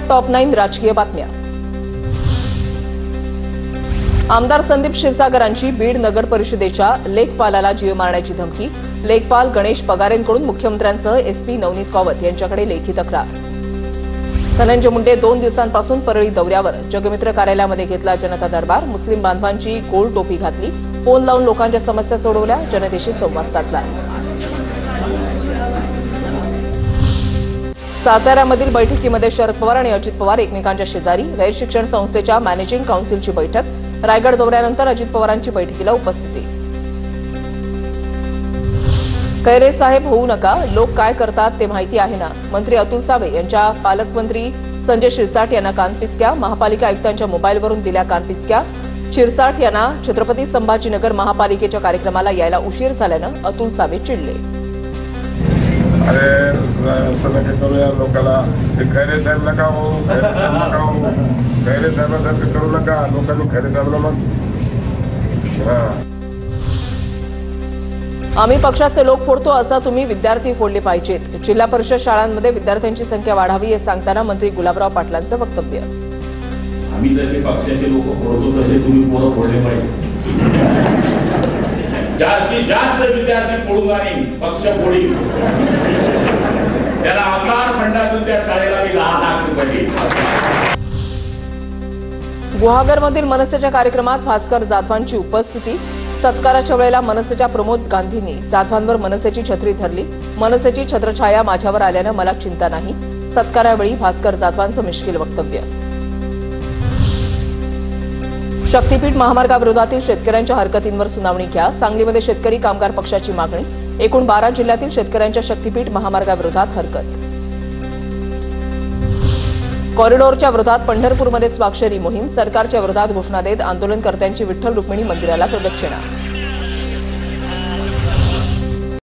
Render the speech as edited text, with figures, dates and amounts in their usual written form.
Top 9 राजकीय बातम्या। आमदार संदीप क्षीरसागरांची बीड नगर परिषदेच्या लेखपालाला जीव मारण्याची धमकी। लेखपाल गणेश पगारेंकडून मुख्यमंत्र्यांसह एसपी नवनीत कौवत यांच्याकडे लेखी तक्रार। धनंजय मुंडे 2 दिवसांपासून परळी दौऱ्यावर। जगमित्र कार्यालयामध्ये घेतला जनता दरबार। मुस्लिम बांधवांची गोल टोपी घातली। फोन लावून लोकांच्या समस्या सोडवल्या। जनतेशी संवाद साधला। साताऱ्यामधील बैठकीमध्ये शरद पवार आणि अजित पवार एकमेकांच्या शेजारी। रयत शिक्षण संस्थेच्या मॅनेजिंग काउन्सिलची बैठक। रायगड दौऱ्यानंतर अजित पवारांची बैठकीला उपस्थिती। कैरे साहेब होऊ नका, लोक काय करतात ते माहिती आहे ना। मंत्री अतुल सावे यांच्या पालकमंत्री संजय शिरसाट यांना कानपिचक्या। महापालिका आयुक्तांच्या मोबाईलवरून दिल्या कानपिचक्या। शिरसाट यांना छत्रपती संभाजीनगर महापालिकेच्या कार्यक्रमाला यायला उशीर झाल्यानं अतुल सावे चिडले। असं नका करूया लोकांना, ते खैरे साहेब नका हो, खैरे साहेबासारखं करू नका। लोकांनी खैरे साहेबला मग आम्ही पक्षाचे लोक फोडतो असं तुम्ही विद्यार्थी फोडले पाहिजेत। जिल्हा परिषद शाळांमध्ये विद्यार्थ्यांची संख्या वाढावी हे सांगताना मंत्री गुलाबराव पाटलांचं वक्तव्य। आम्ही जसे पक्षाचे लोक फोडतो तसे तुम्ही पोरं फोडले पाहिजे। जास्तीत जास्त विद्यार्थी फोडून आणि पक्ष फोडी त्याला आमदार फंडातून त्या शाळेला 10 लाख रुपये। गुहागरमधील मनसेच्या कार्यक्रमात भास्कर जाधवांची उपस्थिती। सत्काराच्या वेळेला मनसेच्या प्रमोद गांधींनी जाधवांवर मनसेची छत्री धरली। मनसेची छत्रछाया माझ्यावर आल्यानं मला चिंता नाही। सत्कारावेळी भास्कर जाधवांचं मिश्किल वक्तव्य। शक्तीपीठ महामार्गाविरोधातील शेतकऱ्यांच्या हरकतींवर सुनावणी घ्या। सांगलीमध्ये शेतकरी कामगार पक्षाची मागणी। एकूण 12 जिल्ह्यातील शेतकऱ्यांच्या शक्तीपीठ महामार्गाविरोधात हरकत। कॉरिडॉरच्या विरोधात पंढरपूरमध्ये स्वाक्षरी मोहीम। सरकारच्या विरोधात घोषणा देत आंदोलनकर्त्यांची विठ्ठल रुक्मिणी मंदिराला प्रदक्षिणा।